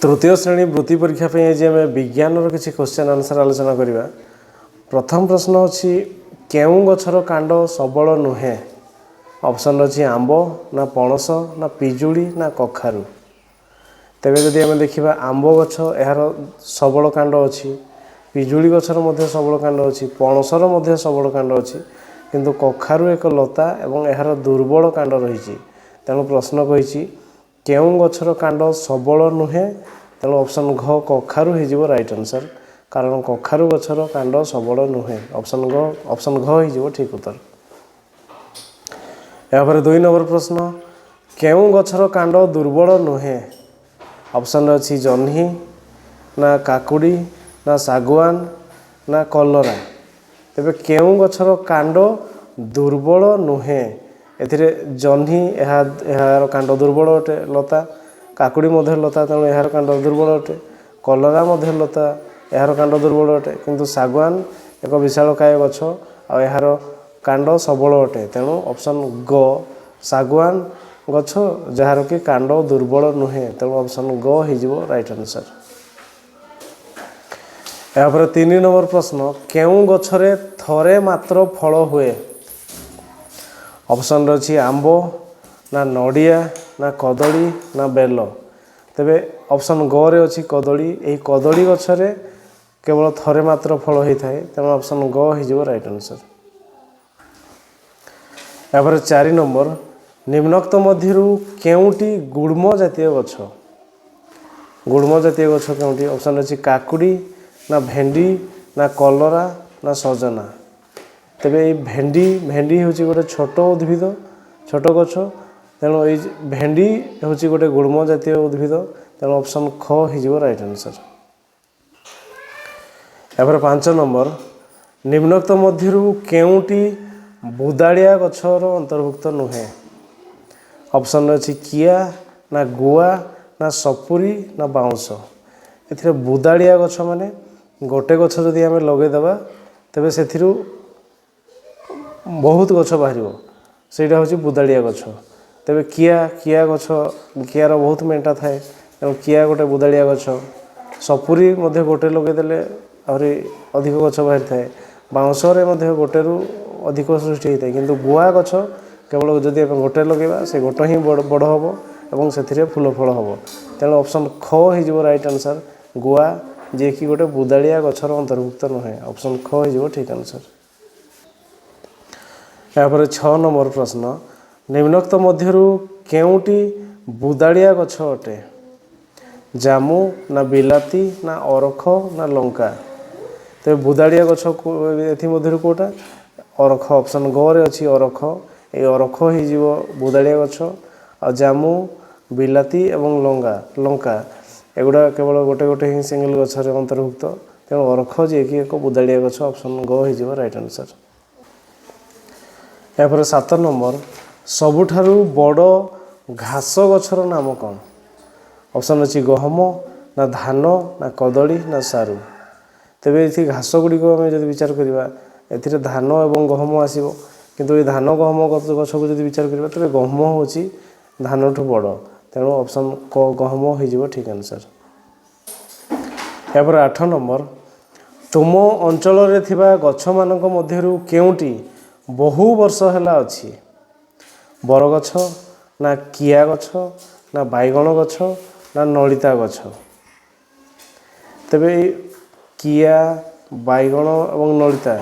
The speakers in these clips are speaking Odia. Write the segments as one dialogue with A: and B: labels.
A: तृतीय श्रेणी वृत्ति परीक्षा पे जे आम विज्ञान किसी क्वेश्चन आंसर आलोचना करवा। प्रथम प्रश्न अच्छी केउं गछर कांड सबल नुहे। ऑप्शन अच्छी आंब ना पणस ना पिजुड़ी ना कखारू। तेरे जदि आम देखा आंब गछ यार सबल कांड अच्छी, पिजुड़ी गछर मध्य सबल कांड अच्छी, पणसर मध्य सबल कांड अच्छी, किंतु कखारू एक लता एवं यार दुर्बल कांड रही। तेणु प्रश्न कही केउं गछर कांड सबल नुहे। तेणु ऑप्शन घ कखारू हो राइट आंसर, कारण कखारू गछर कांड सबल नुहे। ऑप्शन घ हो ठीक उत्तर। यापर 2 नंबर प्रश्न केउं गछर कांड दुर्बल नुहे। ऑप्शन अच्छी जह्नी ना काकुड़ी ना सागवान ना कलरा। तेबे केउं गछर कांड दुर्बल नुहे। एथिरे जह्नी यार कांड दुर्बल अटे लता, काकुड़ी मध्य लता तेणु यार कांड दुर्बल अटे, कलरा मध्य लता यार कांड दुर्बल अटे, किंतु सागवान एक विशालकाय गछ आ यार कांड सबल अटे। तेणु ऑप्शन ग सागवान गछ जार कि कांड दुर्बल नुहे। तेणु ऑप्शन ग हो राइट आंसर। यापर 3 नंबर प्रश्न केउं गछरे थरे मात्र फल हुए। ऑप्शन अच्छी आंब ना नड़िया ना कदली ना बेल। तेबे ऑप्शन ग रे अच्छी कदली। यही कदली गछरे केवल थरे मात्र फल होता है। तेणु ऑप्शन ग हो राइट आंसर। यापर 4 नंबर निम्नोक्त मध्यरु केउंटी गुड़म जातीय गछ। गुड़म जातीय गछ केउंटी। ऑप्शन अच्छी काकुड़ी ना भेंडी ना कलरा ना सजना। तेबे भेंडी हूँ गोटे छोट उद्भिद, छोट गछ। तेणु ये भेंडी हूँ गोटे गुड़म जातीय उद्भिद। तेणु ऑप्शन ख हो राइट आंसर। यापर 5 नंबर निम्नोक्त मध्यरु केउंटी बुदाड़िया गछर अंतर्भुक्त नुहे। ऑप्शन अच्छी किया ना गुआ ना सपुरी ना बाउंस। एथिरे बुदाड़िया गछ माने गोटे गछ जदि आम लगेदेवा तेबे सेथिरु बहुत गछ बाहर सेटा हूँ बुदाड़िया गछ। तेबे किया गछ कियार बहुत मेंटा थाए। तेणु किया गोटे बुदाड़िया गछ। सपुरी मध्य गोटे लगेदेले आहरी अधिक गछ बाहरी थाए। बाउंसरे मध्य गोटेरु अधिक सृष्टि होता है, किंतु गुआ गछ केवल जदि गोटे लगेगा से गोटे ही बड़ हम और से फूल फल हम। तेणु ऑप्शन ख हो राइट आंसर गुआ, जे कि गोटे बुदाड़िया गछर अंतर्भुक्त नुहे। ऑप्शन ख हो ठीक आंसर। यापर 6 नंबर प्रश्न निम्नोक्त मध्यरु केउंटी बुदाड़िया गछ अटे। जामु ना बिलाती ना अरख ना लंका। तेज बुदाड़िया गछ एमध्यरु कौटा अरख। ऑप्शन ग रे अच्छी अरख। ये अरख हो बुदाड़िया गछ। आ जामु बिलाती एवं लंका एगुड़ा केवल गोटे गोटे ही सिंगल गछर अंतर्भुक्त। तेणु अरख जे कि एक बुदाड़िया गछ। ऑप्शन ग हो राइट आंसर। यापर 7 नंबर सबुठारु बड़ घास गछर नाम कौन। ऑप्शन अच्छी गहम ना धान ना कदली ना सारू। तेबे ये घास गुड़िक आम जब विचार करवा ए धान और गहम आसो, किंतु ये धान गहम गछ को जब विचार करवा तेरे गहम हूँ धान ठू बड़। तेणु ऑप्शन क गहम हो ठीक आंसर। यापर 8 नंबर तुम अंचल गछ मानक मध्यरु केउंटी बहु वर्ष हैला अच्छी। बरगछ ना किया गछ ना बैगण गछ ना नलिता गछ। तेबे किया बैगण और नलिता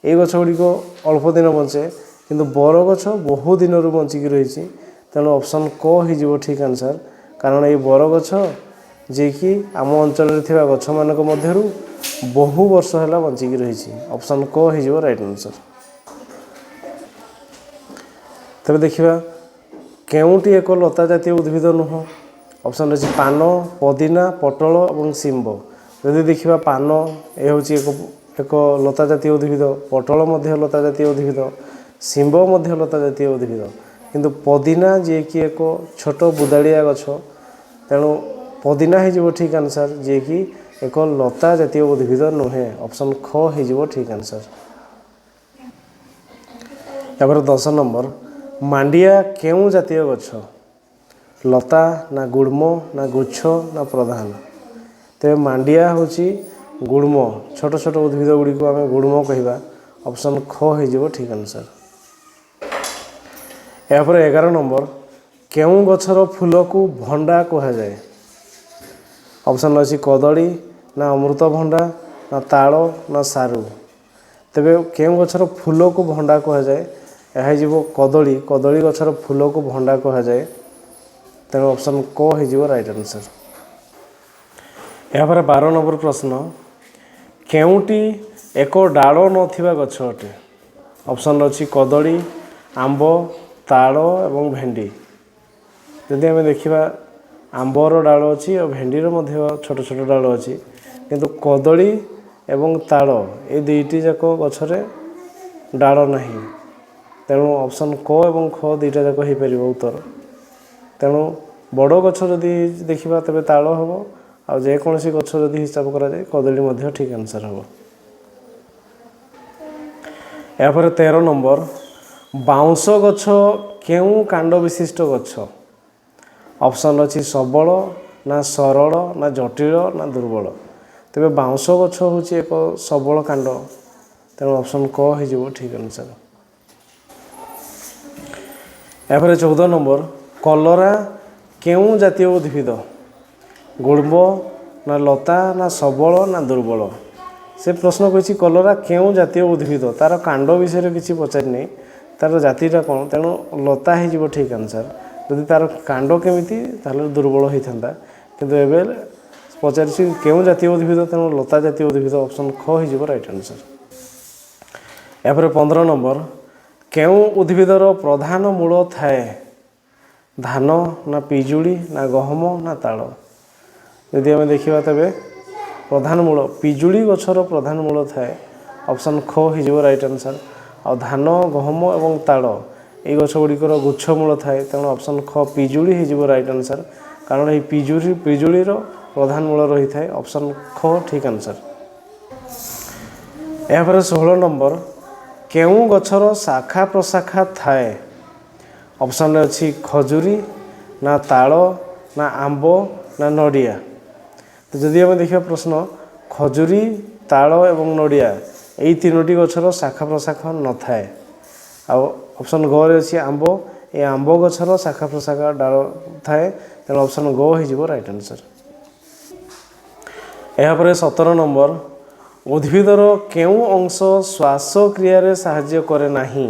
A: ये गछ गुड़िक अल्प दिन बचे, किंतु बरगछ बहु दिन बंचिकी रही। तेणु ऑप्शन क हो ठीक आंसर, कारण ये बरगछ जे कि आम अंचल गछ मानक मध्यरु बहु वर्ष हैला बंचिकी रही। ऑप्शन क हो राइट आंसर। तेरे देखा केउंटी एक लता जातीय उद्भिद नुह। ऑप्शन अच्छी पान पदिना पटल और शिंब। जदि देखा पान ये हूँ एक लता जातीय उद्भिद, पटल लता जातीय उद्भिद, शिंब लता जातीय उद्भिद, किंतु पदिना जे कि एक छोट बुदाड़िया गछ। तेणु पदिना हो ठीक आंसर, जे कि एक लता जातीय उद्भिद नुहे। ऑप्शन ख हो ठीक आंसर। यापर 10 नंबर मांडिया केउं जातीय गछ। ଲତା ନା ଗୁଳ୍ମ ନା ଗୁଚ୍ଛ ନା ପ୍ରଧାନ। ତେବେ ମାଣ୍ଡିଆ ହେଉଛି ଗୁଳ୍ମ, ଛୋଟ ଛୋଟ ଉଦ୍ଭିଦ ଗୁଡ଼ିକୁ ଆମେ ଗୁଳ୍ମ କହିବା। ଅପସନ୍ ଖ ହେଇଯିବ ଠିକ୍ ଆନ୍ସର୍। ଏହାପରେ 11 ନମ୍ବର, କେଉଁ ଗଛର ଫୁଲକୁ ଭଣ୍ଡା କୁହାଯାଏ? ଅପସନ୍ ଅଛି କଦଳୀ ନା ଅମୃତଭଣ୍ଡା ନା ତାଳ ନା ସାରୁ। ତେବେ କେଉଁ ଗଛର ଫୁଲକୁ ଭଣ୍ଡା କୁହାଯାଏ? ଏହା ହେଇଯିବ କଦଳୀ। କଦଳୀ ଗଛର ଫୁଲକୁ ଭଣ୍ଡା କୁହାଯାଏ। ତେଣୁ ଅପସନ୍ କ ହେଇଯିବ ରାଇଟ୍ ଆନ୍ସର୍। ଏହାପରେ 12 ନମ୍ବର ପ୍ରଶ୍ନ, କେଉଁଟି ଏକ ଡାଳ ନଥିବା ଗଛ ଅଟେ? ଅପସନ୍ ଅଛି କଦଳୀ, ଆମ୍ବ, ତାଳ ଏବଂ ଭେଣ୍ଡି। ଯଦି ଆମେ ଦେଖିବା ଆମ୍ବର ଡାଳ ଅଛି ଆଉ ଭେଣ୍ଡିର ମଧ୍ୟ ଛୋଟ ଛୋଟ ଡାଳ ଅଛି, କିନ୍ତୁ କଦଳୀ ଏବଂ ତାଳ ଏ ଦୁଇଟି ଯାକ ଗଛରେ ଡାଳ ନାହିଁ। ତେଣୁ ଅପସନ୍ କ ଏବଂ ଖ ଦୁଇଟା ଯାକ ହୋଇପାରିବ ଉତ୍ତର। ତେଣୁ ବଡ଼ ଗଛ ଯଦି ଦେଖିବା ତେବେ ତାଳ ହେବ, ଆଉ ଯେକୌଣସି ଗଛ ଯଦି ହିସାବ କରାଯାଏ କଦଳୀ ମଧ୍ୟ ଠିକ୍ ଆନ୍ସର୍ ହେବ। ଏହାପରେ 13 ନମ୍ବର, ବାଉଁଶ ଗଛ କେଉଁ କାଣ୍ଡ ବିଶିଷ୍ଟ ଗଛ? ଅପସନ୍ ଅଛି ସବଳ ନା ସରଳ ନା ଜଟିଳ ନା ଦୁର୍ବଳ। ତେବେ ବାଉଁଶ ଗଛ ହେଉଛି ଏକ ସବଳ କାଣ୍ଡ। ତେଣୁ ଅପସନ୍ କ ହେଇଯିବ ଠିକ୍ ଆନ୍ସର୍। ଏହାପରେ 14 ନମ୍ବର, କଲରା କେଉଁ ଜାତୀୟ ଉଦ୍ଭିଦ? ଗୁଳ୍ମ ନା ଲତା ନା ସବଳ ନା ଦୁର୍ବଳ। ସେ ପ୍ରଶ୍ନ କହିଛି କଲରା କେଉଁ ଜାତୀୟ ଉଦ୍ଭିଦ, ତା'ର କାଣ୍ଡ ବିଷୟରେ କିଛି ପଚାରିନି, ତା'ର ଜାତିଟା କ'ଣ। ତେଣୁ ଲତା ହେଇଯିବ ଠିକ୍ ଆନ୍ସର୍। ଯଦି ତା'ର କାଣ୍ଡ କେମିତି ତାହେଲେ ଦୁର୍ବଳ ହୋଇଥାନ୍ତା, କିନ୍ତୁ ଏବେ ପଚାରିଛି କେଉଁ ଜାତୀୟ ଉଦ୍ଭିଦ, ତେଣୁ ଲତା ଜାତୀୟ ଉଦ୍ଭିଦ। ଅପସନ୍ ଖ ହେଇଯିବ ରାଇଟ୍ ଆନ୍ସର୍। ଏହାପରେ 15 ନମ୍ବର, କେଉଁ ଉଦ୍ଭିଦର ପ୍ରଧାନ ମୂଳ ଥାଏ? ଧାନ ନା ପିଜୁଳି ନା ଗହମ ନା ତାଳ। ଯଦି ଆମେ ଦେଖିବା ତେବେ ପ୍ରଧାନ ମୂଳ ପିଜୁଳି ଗଛର ପ୍ରଧାନ ମୂଳ ଥାଏ। ଅପସନ୍ ଖ ହେଇଯିବ ରାଇଟ୍ ଆନ୍ସର୍। ଆଉ ଧାନ, ଗହମ ଏବଂ ତାଳ এই ଗଛ ଗୁଡ଼ିକର ଗୁଚ୍ଛ ମୂଳ ଥାଏ। ତେଣୁ ଅପସନ୍ ଖ ପିଜୁଳି ହେଇଯିବ ରାଇଟ୍ ଆନ୍ସର୍, କାରଣ ଏହି ପିଜୁଳିର ପ୍ରଧାନ ମୂଳ ରହିଥାଏ। ଅପସନ୍ ଖ ଠିକ୍ ଆନ୍ସର୍। ଏହାପରେ 16 ନମ୍ବର, କେଉଁ ଗଛର ଶାଖା ପ୍ରଶାଖା ଥାଏ? ଅପସନ୍ରେ ଅଛି ଖଜୁରୀ ନା ତାଳ ନା ଆମ୍ବ ନା ନଡ଼ିଆ। ତ ଯଦି ଆମେ ଦେଖିବା ପ୍ରଶ୍ନ, ଖଜୁରୀ, ତାଳ ଏବଂ ନଡ଼ିଆ ଏହି ତିନୋଟି ଗଛର ଶାଖା ପ୍ରଶାଖା ନଥାଏ। ଆଉ ଅପସନ୍ ଗରେ ଅଛି ଆମ୍ବ, ଏ ଆମ୍ବ ଗଛର ଶାଖା ପ୍ରଶାଖା ଡାଳ ଥାଏ। ତେଣୁ ଅପସନ୍ ଗ ହେଇଯିବ ରାଇଟ୍ ଆନ୍ସର୍। ଏହାପରେ 17 ନମ୍ବର, ଉଦ୍ଭିଦର କେଉଁ ଅଂଶ ଶ୍ୱାସକ୍ରିୟାରେ ସାହାଯ୍ୟ କରେ ନାହିଁ?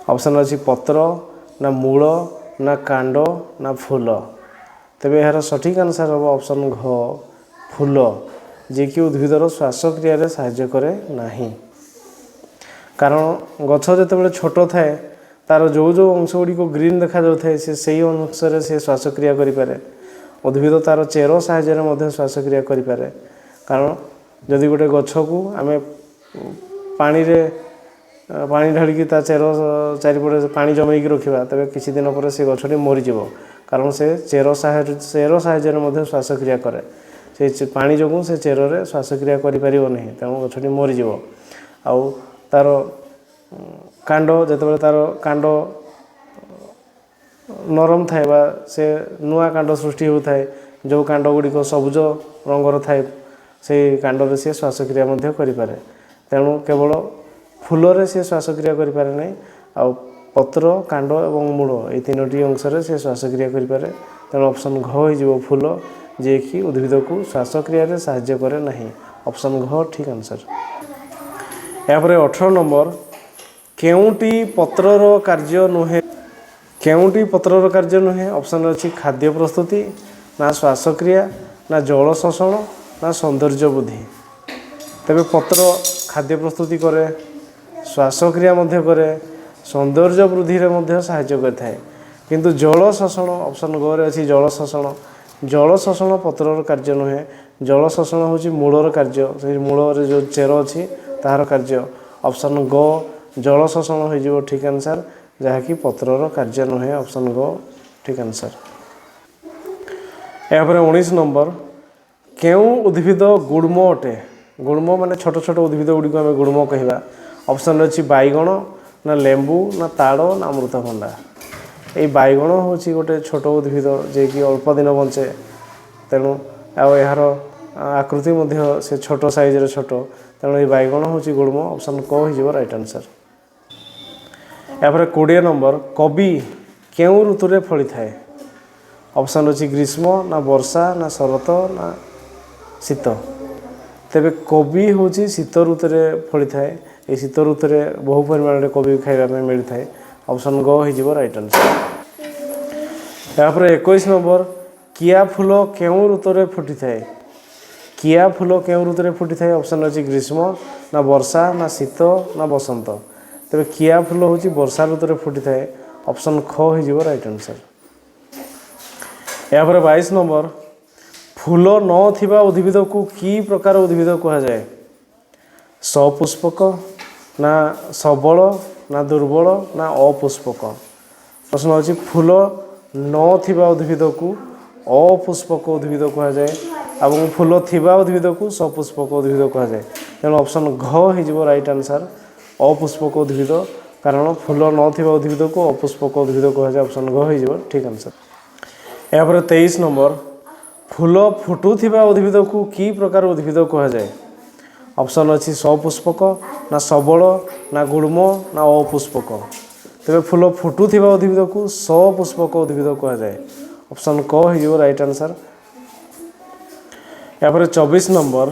A: ଅପସନ୍ ଅଛି ପତ୍ର ନା ମୂଳ ନା କାଣ୍ଡ ନା ଫୁଲ। ତେବେ ଏହାର ସଠିକ୍ ଆନ୍ସର୍ ହେବ ଅପସନ୍ ଘ ଫୁଲ, ଯିଏକି ଉଦ୍ଭିଦର ଶ୍ୱାସକ୍ରିୟାରେ ସାହାଯ୍ୟ କରେ ନାହିଁ। କାରଣ ଗଛ ଯେତେବେଳେ ଛୋଟ ଥାଏ ତା'ର ଯେଉଁ ଯେଉଁ ଅଂଶ ଗୁଡ଼ିକ ଗ୍ରୀନ୍ ଦେଖାଯାଉଥାଏ ସେ ସେହି ଅଂଶରେ ସେ ଶ୍ୱାସକ୍ରିୟା କରିପାରେ। ଉଦ୍ଭିଦ ତା'ର ଚେର ସାହାଯ୍ୟରେ ମଧ୍ୟ ଶ୍ୱାସକ୍ରିୟା କରିପାରେ। କାରଣ ଯଦି ଗୋଟେ ଗଛକୁ ଆମେ ପାଣି ଢାଳିକି ତା ଚେର ଚାରିପଟେ ପାଣି ଜମେଇକି ରଖିବା, ତେବେ କିଛି ଦିନ ପରେ ସେ ଗଛଟି ମରିଯିବ। କାରଣ ସେ ଚେର ସାହାଯ୍ୟରେ ମଧ୍ୟ ଶ୍ୱାସକ୍ରିୟା କରେ। ସେ ପାଣି ଯୋଗୁଁ ସେ ଚେରରେ ଶ୍ୱାସକ୍ରିୟା କରିପାରିବ ନାହିଁ, ତେଣୁ ଗଛଟି ମରିଯିବ। ଆଉ ତା'ର କାଣ୍ଡ, ଯେତେବେଳେ ତା'ର କାଣ୍ଡ ନରମ ଥାଏ ବା ସେ ନୂଆ କାଣ୍ଡ ସୃଷ୍ଟି ହେଉଥାଏ, ଯେଉଁ କାଣ୍ଡ ଗୁଡ଼ିକ ସବୁଜ ରଙ୍ଗର ଥାଏ, ସେଇ କାଣ୍ଡରେ ସେ ଶ୍ୱାସକ୍ରିୟା ମଧ୍ୟ କରିପାରେ। ତେଣୁ କେବଳ ଫୁଲରେ ସେ ଶ୍ୱାସକ୍ରିୟା କରିପାରେ ନାହିଁ, ଆଉ ପତ୍ର, କାଣ୍ଡ ଏବଂ ମୂଳ ଏହି ତିନୋଟି ଅଂଶରେ ସେ ଶ୍ୱାସକ୍ରିୟା କରିପାରେ। ତେଣୁ ଅପସନ୍ ଘ ହେଇଯିବ ଫୁଲ, ଯିଏକି ଉଦ୍ଭିଦକୁ ଶ୍ୱାସକ୍ରିୟାରେ ସାହାଯ୍ୟ କରେ ନାହିଁ। ଅପସନ୍ ଘ ଠିକ୍ ଆନ୍ସର୍। ଏହାପରେ 18 ନମ୍ବର, କେଉଁଟି ପତ୍ରର କାର୍ଯ୍ୟ ନୁହେଁ? କେଉଁଟି ପତ୍ରର କାର୍ଯ୍ୟ ନୁହେଁ? ଅପସନ୍ ଅଛି ଖାଦ୍ୟ ପ୍ରସ୍ତୁତି ନା ଶ୍ୱାସକ୍ରିୟା ନା ଜଳ ଶୋଷଣ ନା ସୌନ୍ଦର୍ଯ୍ୟ ବୃଦ୍ଧି। ତେବେ ପତ୍ର ଖାଦ୍ୟ ପ୍ରସ୍ତୁତି କରେ, ଶ୍ୱାସକ୍ରିୟା ମଧ୍ୟ କରେ, ସୌନ୍ଦର୍ଯ୍ୟ ବୃଦ୍ଧିରେ ମଧ୍ୟ ସାହାଯ୍ୟ କରିଥାଏ। କିନ୍ତୁ ଜଳ ଶୋଷଣ, ଅପସନ୍ ଗରେ ଅଛି ଜଳ ଶୋଷଣ। ଜଳ ଶୋଷଣ ପତ୍ରର କାର୍ଯ୍ୟ ନୁହେଁ। ଜଳ ଶୋଷଣ ହେଉଛି ମୂଳର କାର୍ଯ୍ୟ, ସେଇ ମୂଳରେ ଯେଉଁ ଚେର ଅଛି ତାହାର କାର୍ଯ୍ୟ। ଅପସନ୍ ଗ ଜଳ ଶୋଷଣ ହୋଇଯିବ ଠିକ୍ ଆନ୍ସର୍, ଯାହାକି ପତ୍ରର କାର୍ଯ୍ୟ ନୁହେଁ। ଅପସନ୍ ଗ ଠିକ୍ ଆନ୍ସର୍। ଏହାପରେ 19 ନମ୍ବର, କେଉଁ ଉଦ୍ଭିଦ ଗୁଳ୍ମ ଅଟେ? ଗୁଳ୍ମ ମାନେ ଛୋଟ ଛୋଟ ଉଦ୍ଭିଦ ଗୁଡ଼ିକୁ ଆମେ ଗୁଳ୍ମ କହିବା। ଅପସନ୍ରେ ଅଛି ବାଇଗଣ ନା ଲେମ୍ବୁ ନା ତାଳ ନା ଅମୃତଭଣ୍ଡା। এই ବାଇଗଣ ହେଉଛି ଗୋଟେ ଛୋଟ ଉଦ୍ଭିଦ ଯିଏକି ଅଳ୍ପ ଦିନ ବଞ୍ଚେ, ତେଣୁ ଆଉ ଏହାର ଆକୃତି ମଧ୍ୟ ସେ ଛୋଟ ସାଇଜ୍ର ଛୋଟ, ତେଣୁ এই ବାଇଗଣ ହେଉଛି ଗୁଳ୍ମ। ଅପସନ୍ କ ହୋଇଯିବ ରାଇଟ୍ ଆନ୍ସର୍। ଏହାପରେ 20 ନମ୍ବର, କବି କେଉଁ ଋତୁରେ ଫଳିଥାଏ? ଅପସନ୍ ଅଛି ଗ୍ରୀଷ୍ମ ନା ବର୍ଷା ନା ଶରତ ନା ଶୀତ। ତେବେ କୋବି ହେଉଛି ଶୀତ ଋତୁରେ ଫଳିଥାଏ। ଏହି ଶୀତ ଋତୁରେ ବହୁ ପରିମାଣରେ କୋବି ଖାଇବା ପାଇଁ ମିଳିଥାଏ। ଅପସନ୍ ଗ ହୋଇଯିବ ରାଇଟ୍ ଆନ୍ସର୍। ଏହାପରେ 21 ନମ୍ବର, କିଆ ଫୁଲ କେଉଁ ଋତୁରେ ଫୁଟିଥାଏ? କିଆ ଫୁଲ କେଉଁ ଋତୁରେ ଫୁଟିଥାଏ? ଅପସନ୍ ଅଛି ଗ୍ରୀଷ୍ମ ନା ବର୍ଷା ନା ଶୀତ ନା ବସନ୍ତ। ତେବେ କିଆ ଫୁଲ ହେଉଛି ବର୍ଷା ଋତୁରେ ଫୁଟିଥାଏ। ଅପସନ୍ ଖ ହୋଇଯିବ ରାଇଟ୍ ଆନ୍ସର୍। ଏହାପରେ 22 ନମ୍ବର, ଫୁଲ ନଥିବା ଉଦ୍ଭିଦକୁ କି ପ୍ରକାର ଉଦ୍ଭିଦ କୁହାଯାଏ? ସପୁଷ୍ପକ ନା ସବଳ ନା ଦୁର୍ବଳ ନା ଅପୁଷ୍ପକ। ପ୍ରଶ୍ନ ହେଉଛି ଫୁଲ ନଥିବା ଉଦ୍ଭିଦକୁ ଅପୁଷ୍ପକ ଉଦ୍ଭିଦ କୁହାଯାଏ ଏବଂ ଫୁଲ ଥିବା ଉଦ୍ଭିଦକୁ ସପୁଷ୍ପକ ଉଦ୍ଭିଦ କୁହାଯାଏ। ତେଣୁ ଅପସନ୍ ଘ ହୋଇଯିବ ରାଇଟ୍ ଆନ୍ସର୍, ଅପୁଷ୍ପକ ଉଦ୍ଭିଦ। କାରଣ ଫୁଲ ନଥିବା ଉଦ୍ଭିଦକୁ ଅପୁଷ୍ପକ ଉଦ୍ଭିଦ କୁହାଯାଏ। ଅପସନ୍ ଘ ହୋଇଯିବ ଠିକ୍ ଆନ୍ସର୍। ଏହାପରେ 23 ନମ୍ବର, ଫୁଲ ଫୁଟୁଥିବା ଉଦ୍ଭିଦକୁ କି ପ୍ରକାର ଉଦ୍ଭିଦ କୁହାଯାଏ? ଅପସନ୍ ଅଛି ସପୁଷ୍ପକ ନା ସବଳ ନା ଗୁଳ୍ମ ନା ଅପୁଷ୍ପକ। ତେବେ ଫୁଲ ଫୁଟୁଥିବା ଉଦ୍ଭିଦକୁ ସପୁଷ୍ପକ ଉଦ୍ଭିଦ କୁହାଯାଏ। ଅପସନ୍ କ ହୋଇଯିବ ରାଇଟ୍ ଆନ୍ସର୍। ଏହାପରେ 24 ନମ୍ବର,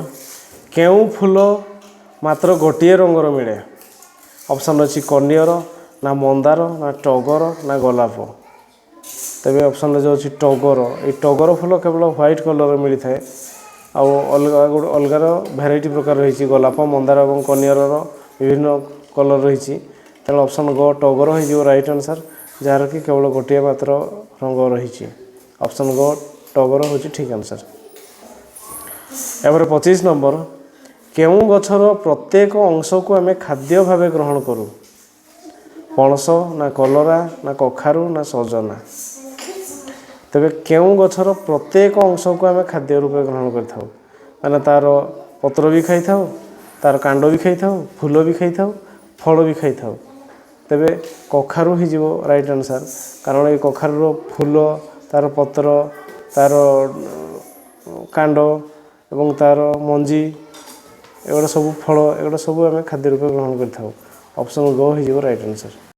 A: କେଉଁ ଫୁଲ ମାତ୍ର ଗୋଟିଏ ରଙ୍ଗର ମିଳେ? ଅପସନ୍ ଅଛି କନିଅର ନା ମନ୍ଦାର ନା ଟଗର ନା ଗୋଲାପ। ତେବେ ଅପସନ୍ରେ ଯେଉଁ ଅଛି ଟଗର, ଏଇ ଟଗର ଫୁଲ କେବଳ ହ୍ୱାଇଟ୍ କଲର୍ରେ ମିଳିଥାଏ। ଆଉ ଅଲଗାର ଭେରାଇଟି ପ୍ରକାର ରହିଛି, ଗୋଲାପ ମନ୍ଦାର ଏବଂ କନିଅରର ବିଭିନ୍ନ କଲର୍ ରହିଛି। ତେଣୁ ଅପସନ୍ ଗ ଟଗର ହୋଇଯିବ ରାଇଟ୍ ଆନ୍ସର୍, ଯାହାର କି କେବଳ ଗୋଟିଏ ମାତ୍ର ରଙ୍ଗ ରହିଛି। ଅପସନ୍ ଗ ଟଗର ହେଉଛି ଠିକ୍ ଆନ୍ସର୍। ଏହାପରେ 25 ନମ୍ବର, କେଉଁ ଗଛର ପ୍ରତ୍ୟେକ ଅଂଶକୁ ଆମେ ଖାଦ୍ୟ ଭାବେ ଗ୍ରହଣ କରୁ? ପଣସ ନା କଲରା ନା କଖାରୁ ନା ସଜନା। ତେବେ କେଉଁ ଗଛର ପ୍ରତ୍ୟେକ ଅଂଶକୁ ଆମେ ଖାଦ୍ୟ ରୂପେ ଗ୍ରହଣ କରିଥାଉ? ମାନେ ତା'ର ପତ୍ର ବି ଖାଇଥାଉ, ତା'ର କାଣ୍ଡ ବି ଖାଇଥାଉ, ଫୁଲ ବି ଖାଇଥାଉ, ଫଳ ବି ଖାଇଥାଉ। ତେବେ କଖାରୁ ହୋଇଯିବ ରାଇଟ୍ ଆନ୍ସର୍, କାରଣ এই କଖାରୁର ଫୁଲ, ତା'ର ପତ୍ର, ତା'ର କାଣ୍ଡ ଏବଂ ତା'ର ମଞ୍ଜି, ଏଗୁଡ଼ା ସବୁ ଫଳ, ଏଗୁଡ଼ା ସବୁ ଆମେ ଖାଦ୍ୟ ରୂପେ ଗ୍ରହଣ କରିଥାଉ। ଅପସନ୍ ଗ ହୋଇଯିବ ରାଇଟ୍ ଆନ୍ସର୍।